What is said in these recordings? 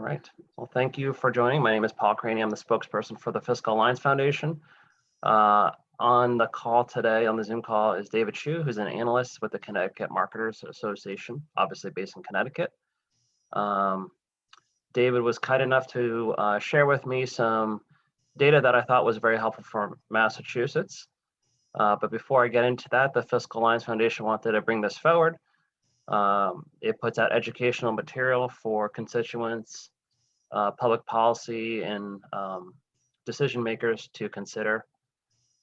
right. Well, thank you for joining. My name is Paul Craney. I'm the spokesperson for the Fiscal Alliance Foundation. On the call today, on the Zoom call, is David Chu, who's an analyst with the Connecticut Marketers Association, obviously based in Connecticut. David was kind enough to share with me some data that I thought was very helpful for Massachusetts. But before I get into that, the Fiscal Alliance Foundation wanted to bring this forward. It puts out educational material for constituents, public policy, and decision makers to consider.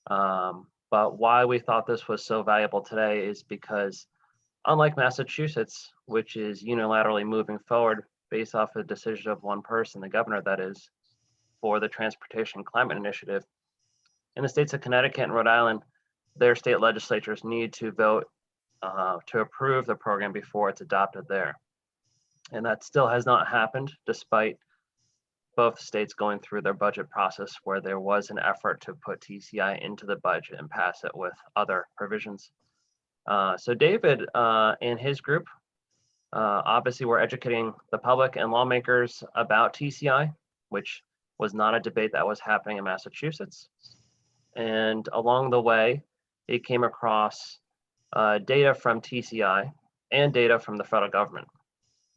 But why we thought this was so valuable today is because, unlike Massachusetts, which is unilaterally moving forward based off a decision of one person, the governor that is, for the Transportation Climate Initiative, in the states of Connecticut and Rhode Island, their state legislatures need to vote to approve the program before it's adopted there. And that still has not happened, despite both states going through their budget process where there was an effort to put TCI into the budget and pass it with other provisions. So David and his group obviously were educating the public and lawmakers about TCI, which was not a debate that was happening in Massachusetts. And along the way, it came across data from TCI and data from the federal government.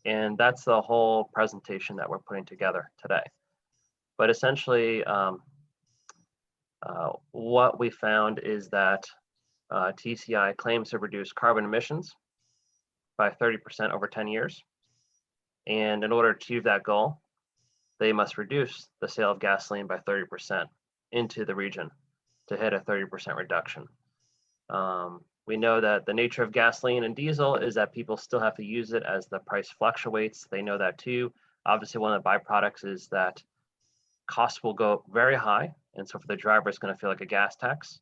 And that's the whole presentation that we're putting together today. But essentially, what we found is that TCI claims to reduce carbon emissions by 30% over 10 years. And in order to achieve that goal, they must reduce the sale of gasoline by 30% into the region to hit a 30% reduction. We know that the nature of gasoline and diesel is that people still have to use it as the price fluctuates. They know that too. Obviously, one of the byproducts is that costs will go very high. And so for the driver, it's going to feel like a gas tax.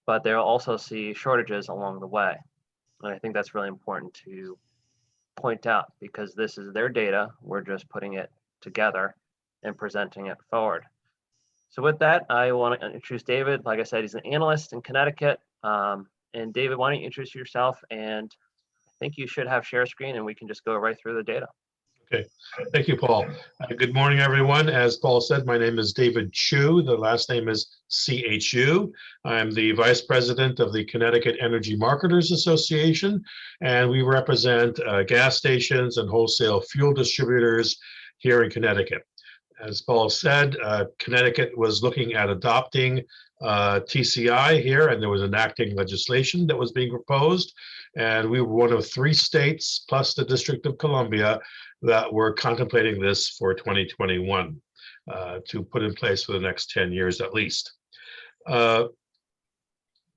But they'll also see shortages along the way. And I think that's really important to point out because this is their data. We're just putting it together and presenting it forward. So with that, I want to introduce David. Like I said, he's an analyst in Connecticut. And David, why don't you introduce yourself? And I think you should have share screen and we can just go right through the data. Okay, thank you, Paul. Good morning, everyone. As Paul said, my name is David Chu. The last name is CHU. I'm the Vice President of the Connecticut Energy Marketers Association, and we represent gas stations and wholesale fuel distributors here in Connecticut. As Paul said, Connecticut was looking at adopting TCI here, and there was enacting legislation that was being proposed. And we were one of 3 states, plus the District of Columbia, that were contemplating this for 2021 to put in place for the next 10 years at least.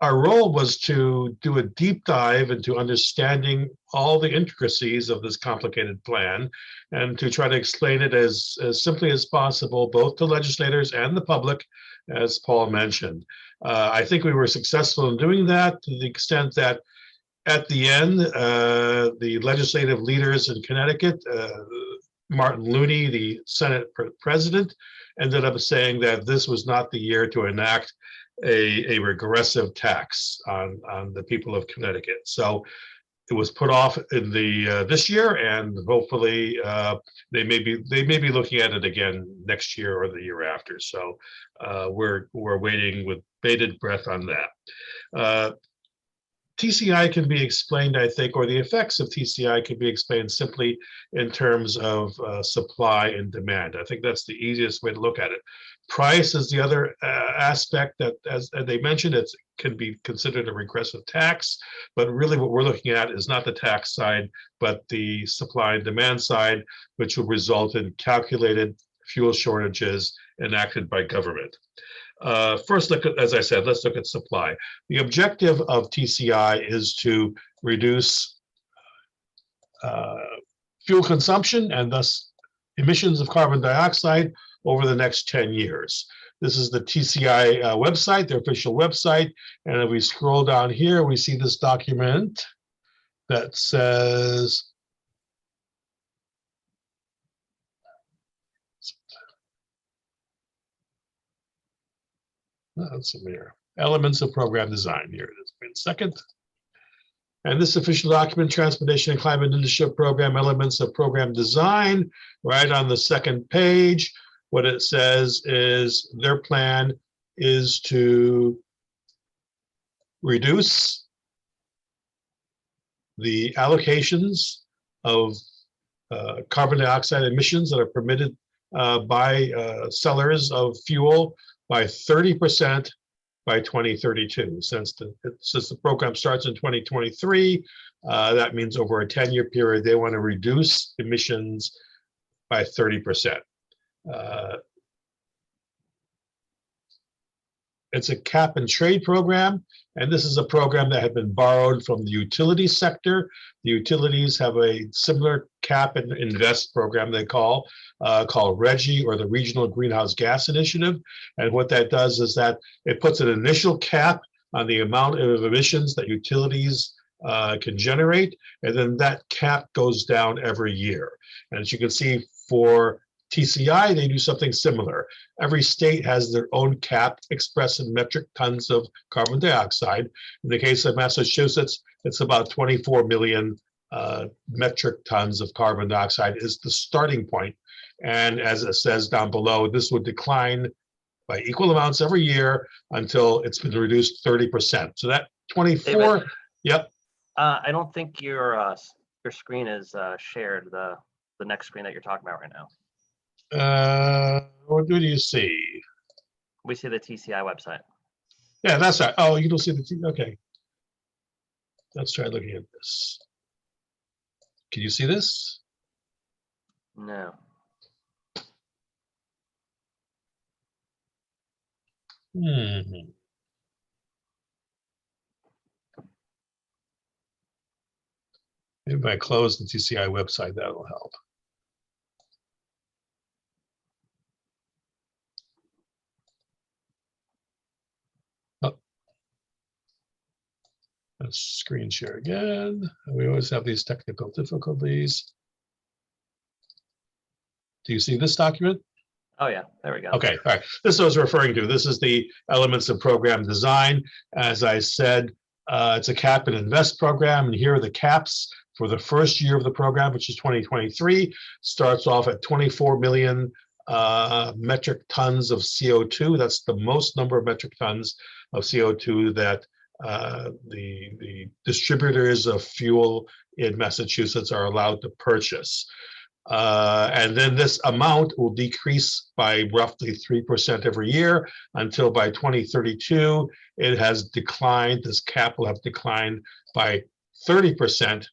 Our role was to do a deep dive into understanding all the intricacies of this complicated plan and to try to explain it as simply as possible, both to legislators and the public, as Paul mentioned. I think we were successful in doing that to the extent that at the end, the legislative leaders in Connecticut, Martin Looney, the Senate president, ended up saying that this was not the year to enact a regressive tax on the people of Connecticut. So it was put off in the this year, and hopefully they may be looking at it again next year or the year after. So we're waiting with bated breath on that. TCI can be explained, I think, or the effects of TCI can be explained simply in terms of supply and demand. I think that's the easiest way to look at it. Price is the other aspect that, as they mentioned, it can be considered a regressive tax, but really what we're looking at is not the tax side, but the supply and demand side, which will result in calculated fuel shortages enacted by government. First, as I said, let's look at supply. The objective of TCI is to reduce fuel consumption and thus emissions of carbon dioxide over the next 10 years. This is the TCI website, their official website. And if we scroll down here, we see this document that says, that's a mirror. Elements of program design. Here it is. Wait a second. And this official document, Transportation and Climate Initiative Program, Elements of Program Design, right on the second page, what it says is their plan is to reduce the allocations of carbon dioxide emissions that are permitted by sellers of fuel by 30% by 2032. Since the program starts in 2023, that means over a 10-year period, they want to reduce emissions by 30%. It's a cap and trade program, and this is a program that had been borrowed from the utility sector. The utilities have a similar cap and invest program they called RGGI, or the Regional Greenhouse Gas Initiative. And what that does is that it puts an initial cap on the amount of emissions that utilities can generate, and then that cap goes down every year. And as you can see, for TCI, they do something similar. Every state has their own cap expressed in metric tons of carbon dioxide. In the case of Massachusetts, it's about 24 million metric tons of carbon dioxide is the starting point. And as it says down below, this would decline by equal amounts every year until it's been reduced 30%. So that 24, David, yep. I don't think your screen is shared, the next screen that you're talking about right now. What do you see? We see the TCI website. Yeah, that's right. Oh, you don't see the okay. Let's try looking at this. Can you see this? No. Maybe if I close the TCI website, that'll help. Let's screen share again. We always have these technical difficulties. Do you see this document? Oh yeah, there we go. Okay, all right. This is what I was referring to. This is the elements of program design. As I said, it's a cap and invest program, and here are the caps for the first year of the program, which is 2023. Starts off at 24 million metric tons of CO2. That's the most number of metric tons of CO2 that the distributors of fuel in Massachusetts are allowed to purchase. And then this amount will decrease by roughly 3% every year until by 2032, it has declined. This cap will have declined by 30%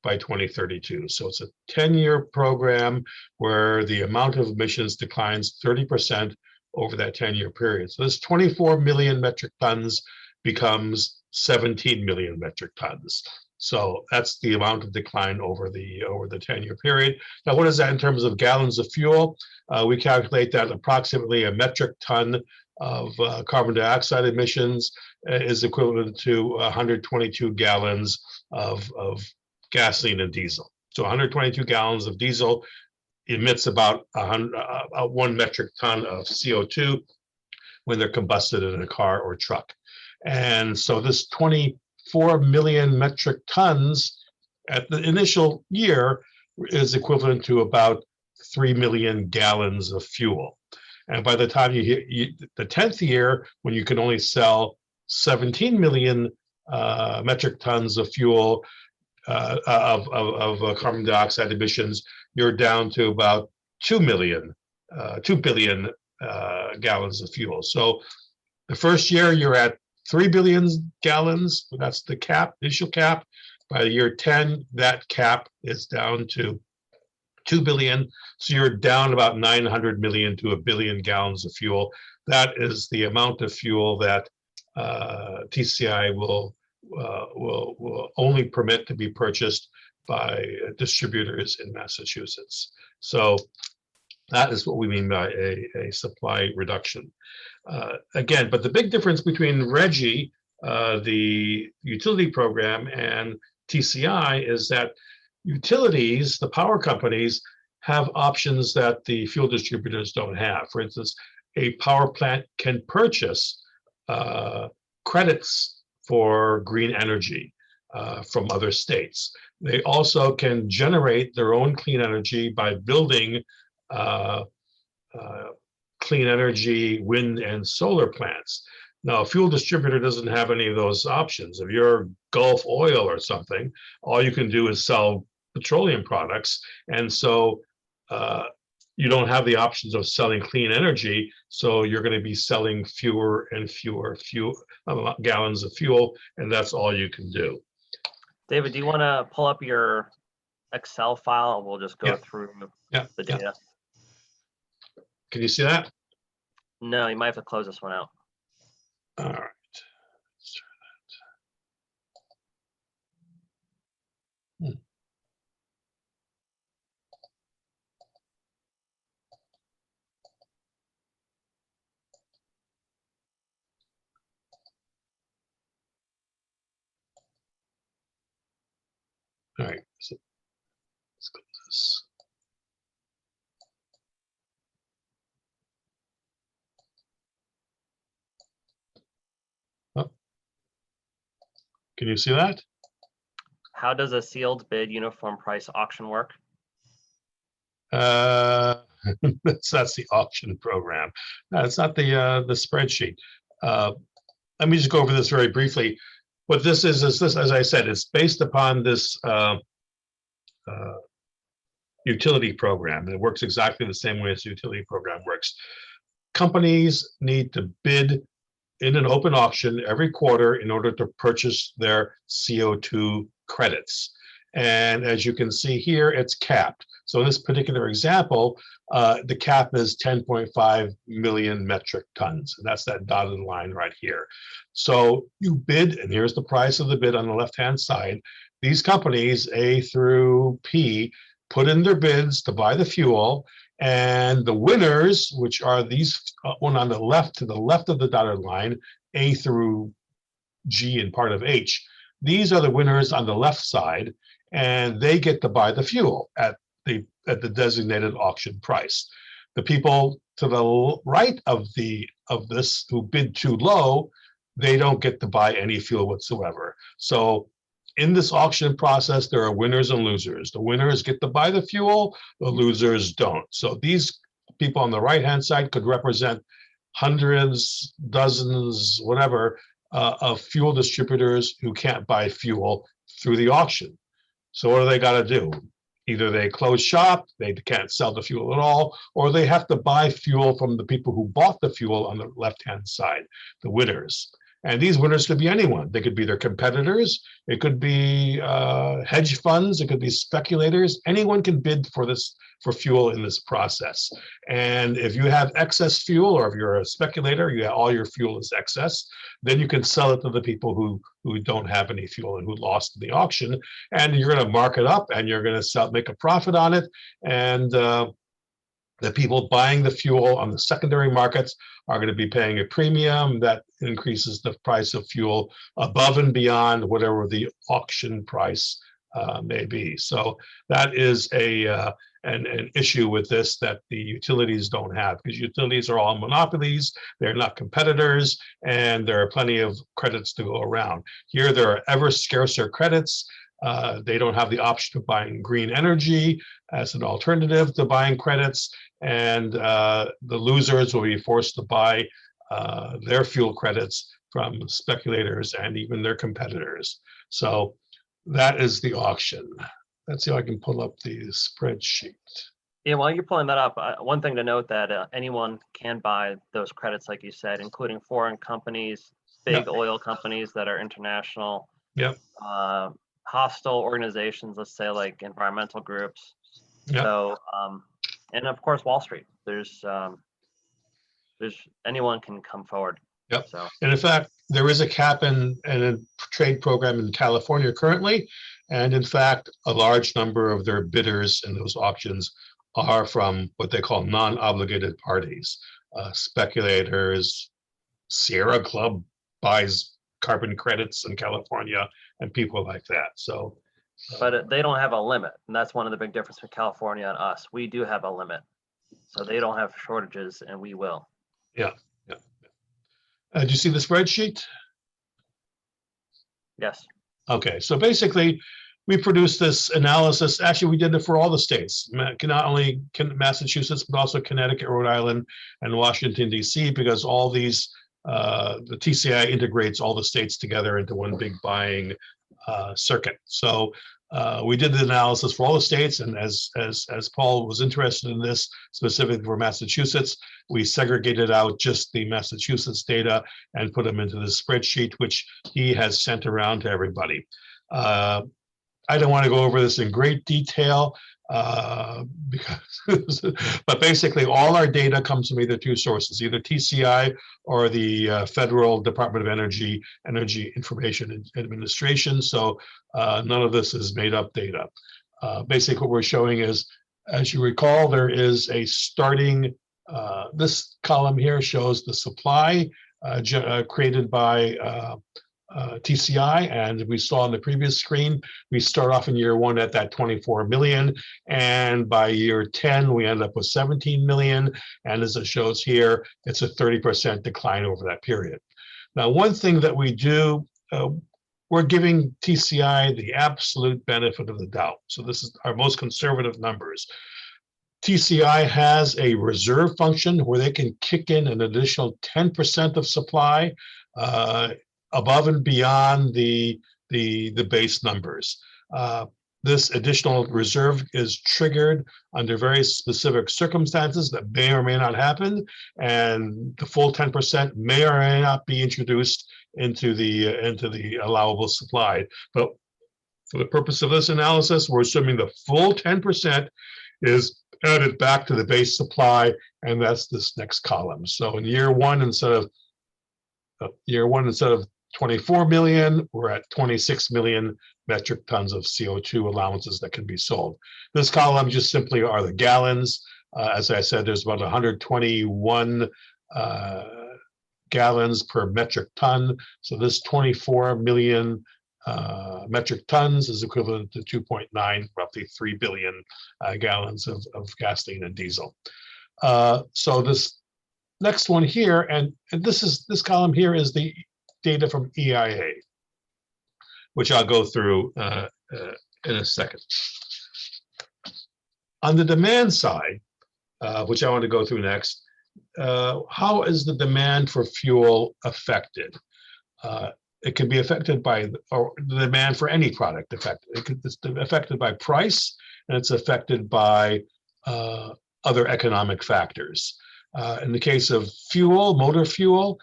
by 2032. So it's a 10-year program where the amount of emissions declines 30% over that 10-year period. So this 24 million metric tons becomes 17 million metric tons. So that's the amount of decline over the 10-year period. Now, what is that in terms of gallons of fuel? We calculate that approximately a metric ton of carbon dioxide emissions is equivalent to 122 gallons of gasoline and diesel. So 122 gallons of diesel emits about 1 metric ton of CO2 when they're combusted in a car or truck. And so this 24 million metric tons at the initial year is equivalent to about 3 million gallons of fuel. And by the time you hit the 10th year, when you can only sell 17 million metric tons of fuel of carbon dioxide emissions, you're down to about 2 billion gallons of fuel. So the first year you're at 3 billion gallons, that's the cap, initial cap. By year 10, that cap is down to 2 billion. So you're down about 900 million to 1 billion gallons of fuel. That is the amount of fuel that TCI will only permit to be purchased by distributors in Massachusetts. So that is what we mean by a supply reduction. Again, but the big difference between RGGI, the utility program, and TCI is that utilities, the power companies, have options that the fuel distributors don't have. For instance, a power plant can purchase credits for green energy. from other states. They also can generate their own clean energy by building clean energy wind and solar plants. Now, a fuel distributor doesn't have any of those options. If you're Gulf Oil or something, all you can do is sell petroleum products. And so you don't have the options of selling clean energy. So you're going to be selling fewer and fewer gallons of fuel, and that's all you can do. David, do you want to pull up your Excel file? We'll just go through the data. Can you see that? No, you might have to close this one out. All right. Let's try that. All right. So let's go to this. Oh. Can you see that? How does a sealed bid uniform price auction work? That's the auction program. It's not the spreadsheet. Let me just go over this very briefly. What this is this, as I said, it's based upon this utility program. And it works exactly the same way as the utility program works. Companies need to bid in an open auction every quarter in order to purchase their CO2 credits. And as you can see here, it's capped. So in this particular example, the cap is 10.5 million metric tons. And that's that dotted line right here. So you bid, and here's the price of the bid on the left-hand side. These companies, A through P, put in their bids to buy the fuel. And the winners, which are these one on the left, to the left of the dotted line, A through G and part of H, these are the winners on the left side, and they get to buy the fuel at the designated auction price. The people to the right of this who bid too low, they don't get to buy any fuel whatsoever. So in this auction process, there are winners and losers. The winners get to buy the fuel, the losers don't. So these people on the right-hand side could represent hundreds, dozens, whatever, of fuel distributors who can't buy fuel through the auction. So what do they got to do? Either they close shop, they can't sell the fuel at all, or they have to buy fuel from the people who bought the fuel on the left-hand side, the winners. And these winners could be anyone. They could be their competitors. It could be hedge funds. It could be speculators. Anyone can bid for fuel in this process. And if you have excess fuel, or if you're a speculator, all your fuel is excess, then you can sell it to the people who don't have any fuel and who lost in the auction. And you're going to mark it up, and you're going to make a profit on it. And the people buying the fuel on the secondary markets are going to be paying a premium that increases the price of fuel above and beyond whatever the auction price may be. So that is an issue with this that the utilities don't have, because utilities are all monopolies. They're not competitors, and there are plenty of credits to go around. Here, there are ever scarcer credits. They don't have the option of buying green energy as an alternative to buying credits, and the losers will be forced to buy their fuel credits from speculators and even their competitors. So that is the auction. Let's see if I can pull up the spreadsheet. Yeah, while you're pulling that up, one thing to note that anyone can buy those credits, like you said, including foreign companies, big oil companies that are international. Yep. Hostile organizations, let's say like environmental groups. Yep. So, and of course, Wall Street. There's anyone can come forward. Yep. So, and in fact, there is a cap and a trade program in California currently. And in fact, a large number of their bidders in those auctions are from what they call non-obligated parties, speculators. Sierra Club buys carbon credits in California and people like that. So, but they don't have a limit, and that's one of the big differences with California and us. We do have a limit, so they don't have shortages, and we will. Yeah, yeah. Do you see the spreadsheet? Yes. Okay, so basically, we produced this analysis. Actually, we did it for all the states, not only Massachusetts, but also Connecticut, Rhode Island, and Washington, D.C., because all these, the TCI integrates all the states together into one big buying circuit. So we did the analysis for all the states, and as Paul was interested in this specifically for Massachusetts, we segregated out just the Massachusetts data and put them into the spreadsheet, which he has sent around to everybody. I don't want to go over this in great detail, because, but basically all our data comes from either two sources, either TCI or the Federal Department of Energy Information Administration. So none of this is made up data. Basically what we're showing is, as you recall, there is a starting, this column here shows the supply created by TCI, and we saw on the previous screen, we start off in year 1 at that 24 million, and by year 10 we end up with 17 million, and as it shows here, it's a 30% decline over that period. Now, one thing that we do, we're giving TCI the absolute benefit of the doubt. So this is our most conservative numbers. TCI has a reserve function where they can kick in an additional 10% of supply above and beyond the base numbers. This additional reserve is triggered under very specific circumstances that may or may not happen, and the full 10% may or may not be introduced into the allowable supply. But for the purpose of this analysis, we're assuming the full 10% is added back to the base supply, and that's this next column. So in year one, instead of 24 million, we're at 26 million metric tons of CO2 allowances that can be sold. This column just simply are the gallons. As I said, there's about 121 gallons per metric ton. So this 24 million metric tons is equivalent to 2.9, roughly 3 billion gallons of gasoline and diesel. So this next one here, and this column here is the data from EIA, which I'll go through in a second. On the demand side, which I want to go through next, how is the demand for fuel affected? It can be affected by, or the demand for any product affected. It's affected by price, and it's affected by other economic factors. In the case of fuel, motor fuel,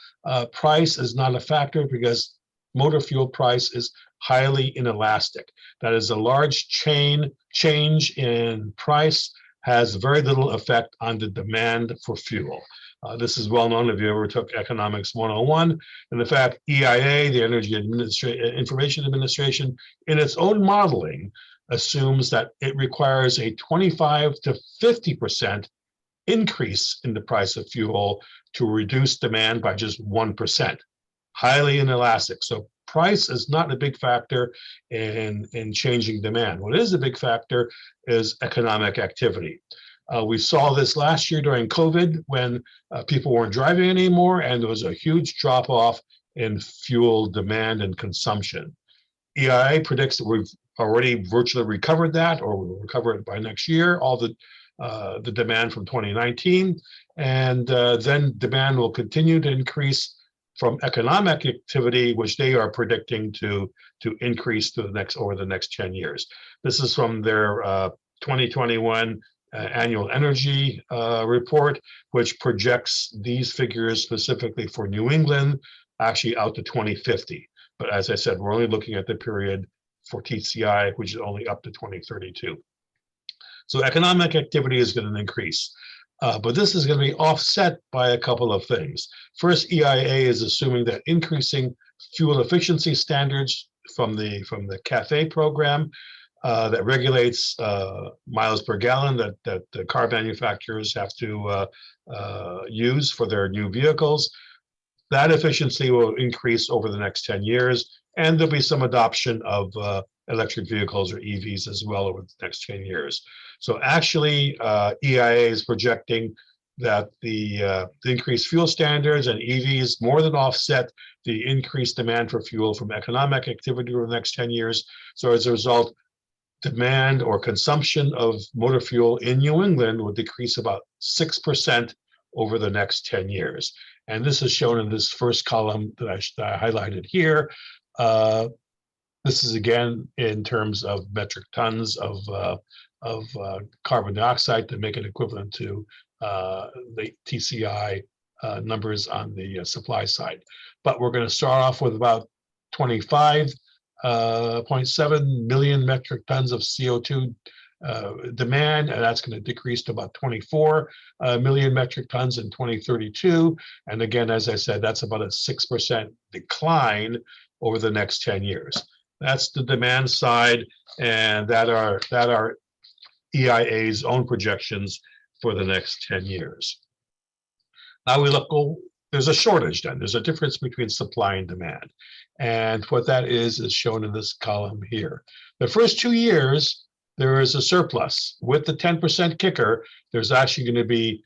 price is not a factor because motor fuel price is highly inelastic. That is, a large change in price has very little effect on the demand for fuel. This is well known if you ever took Economics 101. And in fact, EIA, the Energy Information Administration, in its own modeling, assumes that it requires a 25 to 50% increase in the price of fuel to reduce demand by just 1%. Highly inelastic. So price is not a big factor in changing demand. What is a big factor is economic activity. We saw this last year during COVID when people weren't driving anymore, and there was a huge drop off in fuel demand and consumption. EIA predicts that we've already virtually recovered that, or we'll recover it by next year, all the demand from 2019, and then demand will continue to increase from economic activity, which they are predicting to increase to over the next 10 years. This is from their 2021 annual energy report, which projects these figures specifically for New England, actually out to 2050. But as I said, we're only looking at the period for TCI, which is only up to 2032. So economic activity is going to increase. But this is going to be offset by a couple of things. First, EIA is assuming that increasing fuel efficiency standards from the CAFE program that regulates miles per gallon that the car manufacturers have to use for their new vehicles. That efficiency will increase over the next 10 years, and there'll be some adoption of electric vehicles or EVs as well over the next 10 years. So actually, EIA is projecting that the increased fuel standards and EVs more than offset the increased demand for fuel from economic activity over the next 10 years. So as a result, demand or consumption of motor fuel in New England will decrease about 6% over the next 10 years. And this is shown in this first column that I highlighted here. This is again in terms of metric tons of carbon dioxide to make it equivalent to the TCI numbers on the supply side. But we're going to start off with about 25.7 million metric tons of CO2 demand, and that's going to decrease to about 24 million metric tons in 2032. And again, as I said, that's about a 6% decline over the next 10 years. That's the demand side, and that are EIA's own projections for the next 10 years. Now we look, oh, there's a shortage then. There's a difference between supply and demand. And what that is shown in this column here. The first 2 years, there is a surplus. With the 10% kicker, there's actually going to be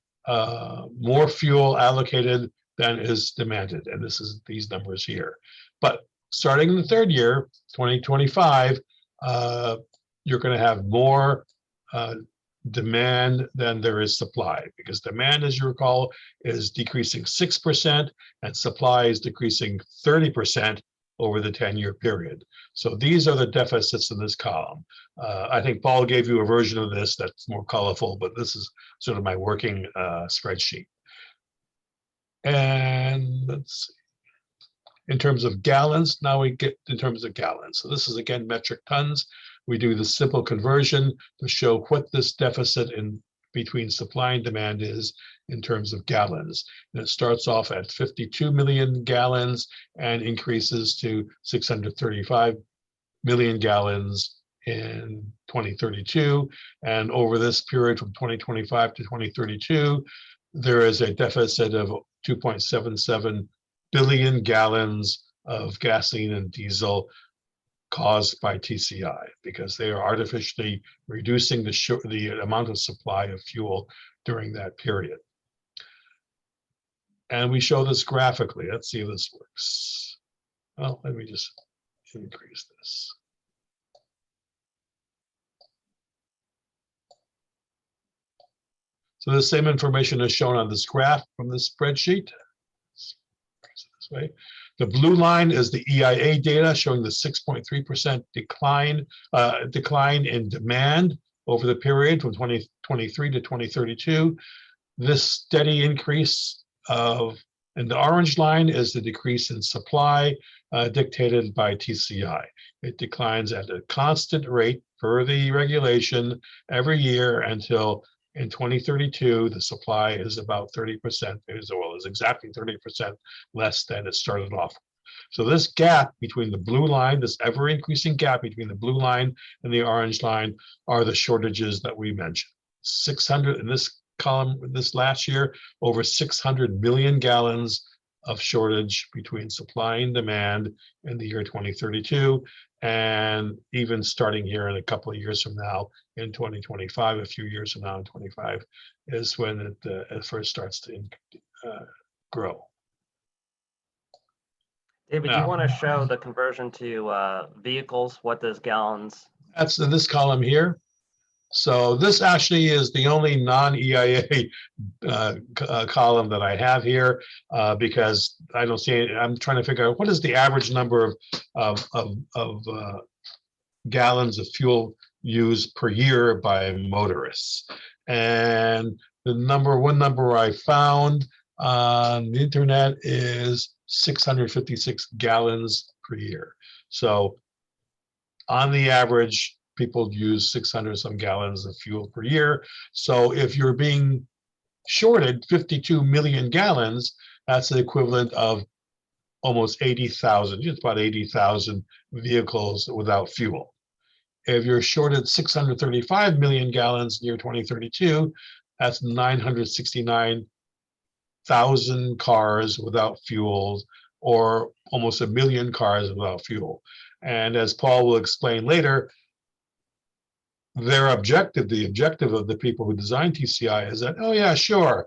more fuel allocated than is demanded. And this is these numbers here. But starting in the third year, 2025, you're going to have more demand than there is supply, because demand, as you recall, is decreasing 6% and supply is decreasing 30% over the 10-year period. So these are the deficits in this column. I think Paul gave you a version of this that's more colorful, but this is sort of my working spreadsheet. And let's see. In terms of gallons, now we get in terms of gallons. So this is again metric tons. We do the simple conversion to show what this deficit in between supply and demand is in terms of gallons. And it starts off at 52 million gallons and increases to 635 million gallons in 2032. And over this period from 2025 to 2032, there is a deficit of 2.77 billion gallons of gasoline and diesel caused by TCI, because they are artificially reducing the amount of supply of fuel during that period. And we show this graphically. Let's see if this works. Well, let me just increase this. So the same information is shown on this graph from this spreadsheet. This way. The blue line is the EIA data showing the 6.3% decline in demand over the period from 2023 to 2032. This steady increase and the orange line is the decrease in supply dictated by TCI. It declines at a constant rate per the regulation every year until in 2032, the supply is about 30%, is exactly 30% less than it started off. So this gap between the blue line, this ever-increasing gap between the blue line and the orange line, are the shortages that we mentioned. 600 in this column, this last year, over 600 million gallons of shortage between supply and demand in the year 2032. And even starting here in a couple of years from now, in 2025, a few years from now in 25, is when it first starts to grow. David, do you want to show the conversion to vehicles? What does gallons? That's in this column here. So this actually is the only non-EIA column that I have here because I don't see it. I'm trying to figure out what is the average number of gallons of fuel used per year by motorists. And the one number I found on the internet is 656 gallons per year. So on the average, people use 600 some gallons of fuel per year. So if you're being shorted 52 million gallons, that's the equivalent of almost 80,000, just about 80,000 vehicles without fuel. If you're shorted 635 million gallons near 2032, that's 969,000 cars without fuel, or almost 1 million cars without fuel. And as Paul will explain later, their objective, the objective of the people who designed TCI is that, oh yeah, sure,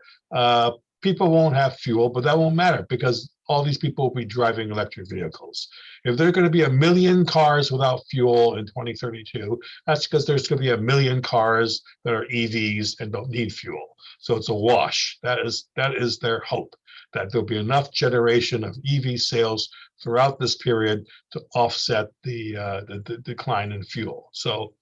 people won't have fuel, but that won't matter because all these people will be driving electric vehicles. If there are going to be 1 million cars without fuel in 2032, that's because there's going to be 1 million cars that are EVs and don't need fuel. So it's a wash. That is their hope, that there'll be enough generation of EV sales throughout this period to offset the decline in fuel. So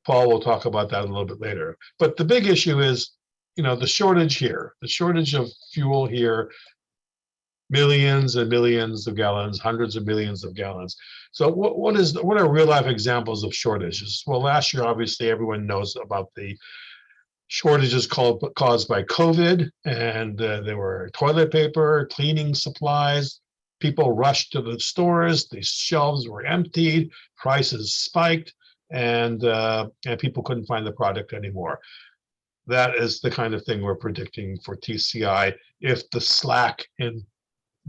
Paul will talk about that a little bit later. But the big issue is, the shortage here, the shortage of fuel here, millions and millions of gallons, hundreds of millions of gallons. So what are real life examples of shortages? Well, last year, obviously, everyone knows about the shortages caused by COVID, and there were toilet paper, cleaning supplies. People rushed to the stores, the shelves were emptied, prices spiked, and people couldn't find the product anymore. That is the kind of thing we're predicting for TCI if the slack in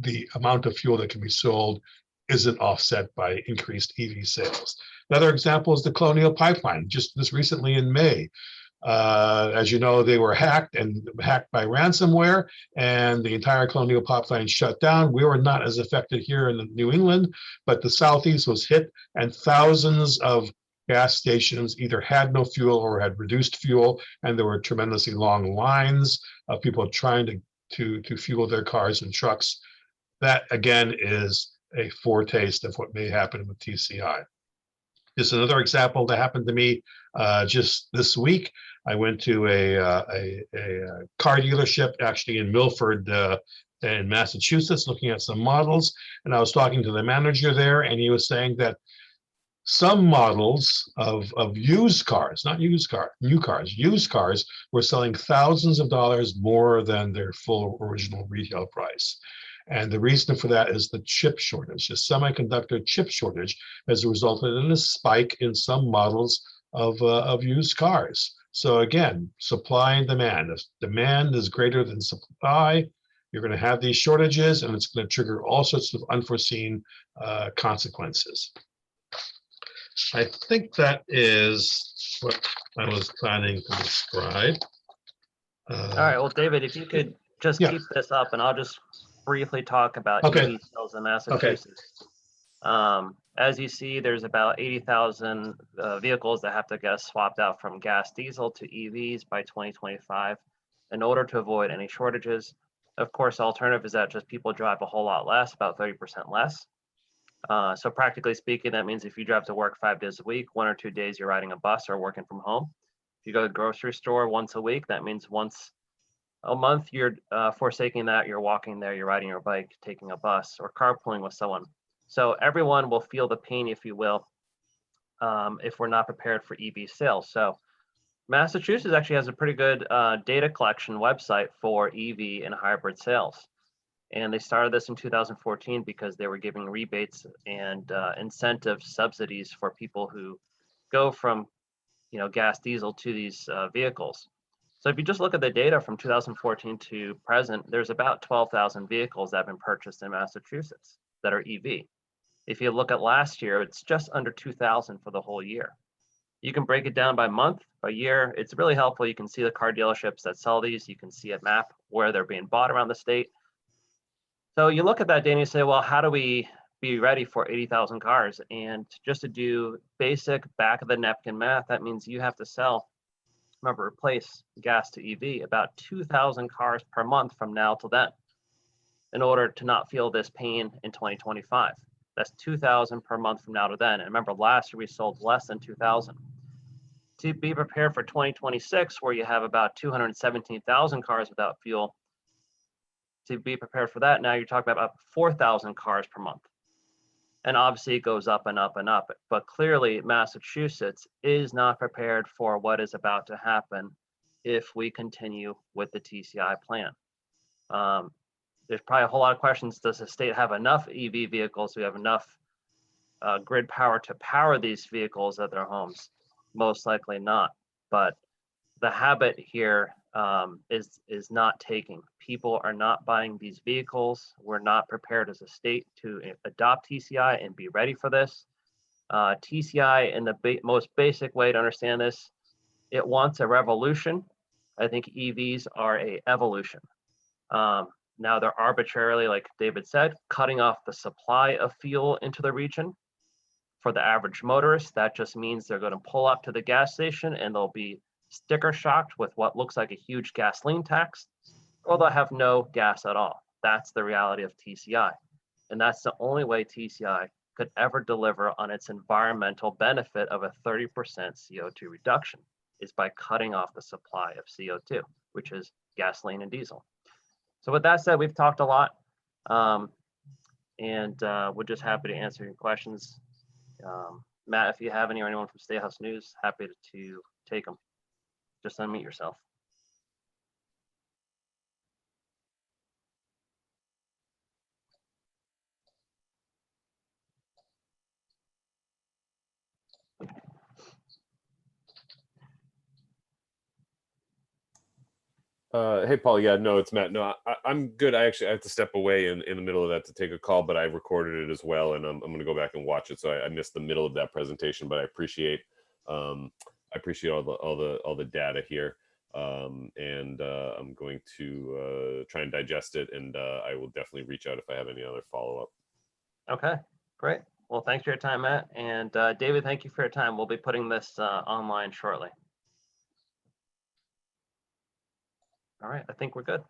the amount of fuel that can be sold isn't offset by increased EV sales. Another example is the Colonial Pipeline. Just this recently in May, as you know, they were hacked by ransomware, and the entire Colonial Pipeline shut down. We were not as affected here in New England, but the Southeast was hit, and thousands of gas stations either had no fuel or had reduced fuel, and there were tremendously long lines of people trying to fuel their cars and trucks. That, again, is a foretaste of what may happen with TCI. Just another example that happened to me just this week. I went to a car dealership actually in Milford, in Massachusetts, looking at some models. And I was talking to the manager there, and he was saying that some models of used cars, not used cars, new cars, used cars were selling thousands of dollars more than their full original retail price. And the reason for that is the chip shortage. The semiconductor chip shortage has resulted in a spike in some models of used cars. So again, supply and demand. If demand is greater than supply, you're going to have these shortages, and it's going to trigger all sorts of unforeseen consequences. I think that is what I was planning to describe. All right, well, David, if you could just keep this up, and I'll just briefly talk about EV sales in Massachusetts. As you see, there's about 80,000 vehicles that have to get swapped out from gas diesel to EVs by 2025 in order to avoid any shortages. Of course, the alternative is that just people drive a whole lot less, about 30% less. So practically speaking, that means if you drive to work 5 days a week, 1 or 2 days you're riding a bus or working from home. If you go to the grocery store once a week, that means once a month you're forsaking that, you're walking there, you're riding your bike, taking a bus, or carpooling with someone. So everyone will feel the pain, if you will, if we're not prepared for EV sales. So Massachusetts actually has a pretty good data collection website for EV and hybrid sales. And they started this in 2014 because they were giving rebates and incentive subsidies for people who go from gas diesel to these vehicles. So if you just look at the data from 2014 to present, there's about 12,000 vehicles that have been purchased in Massachusetts that are EV. If you look at last year, it's just under 2,000 for the whole year. You can break it down by month, by year. It's really helpful. You can see the car dealerships that sell these. You can see a map where they're being bought around the state. So you look at that data and you say, well, how do we be ready for 80,000 cars? And just to do basic back of the napkin math, that means you have to replace gas to EV about 2,000 cars per month from now till then in order to not feel this pain in 2025. That's 2,000 per month from now to then. And remember, last year we sold less than 2,000. To be prepared for 2026, where you have about 217,000 cars without fuel, to be prepared for that, now you're talking about 4,000 cars per month. And obviously it goes up and up and up. But clearly Massachusetts is not prepared for what is about to happen if we continue with the TCI plan. There's probably a whole lot of questions. Does the state have enough EV vehicles? Do we have enough grid power to power these vehicles at their homes? Most likely not. But the habit here is not taking. People are not buying these vehicles. We're not prepared as a state to adopt TCI and be ready for this. TCI, in the most basic way to understand this, it wants a revolution. I think EVs are a evolution. Now they're arbitrarily, like David said, cutting off the supply of fuel into the region. For the average motorist, that just means they're going to pull up to the gas station and they'll be sticker shocked with what looks like a huge gasoline tax, or they'll have no gas at all. That's the reality of TCI. And that's the only way TCI could ever deliver on its environmental benefit of a 30% CO2 reduction, is by cutting off the supply of CO2, which is gasoline and diesel. So with that said, we've talked a lot, and we're just happy to answer your questions. Matt, if you have any, or anyone from State House News, happy to take them. Just unmute yourself. Hey, Paul. Yeah, no, it's Matt. No, I'm good. I have to step away in the middle of that to take a call, but I recorded it as well, and I'm going to go back and watch it. So I missed the middle of that presentation, but I appreciate all the data here, and I'm going to try and digest it, and I will definitely reach out if I have any other follow up. Okay, great. Well, thanks for your time, Matt, and David. Thank you for your time. We'll be putting this online shortly. All right, I think we're good.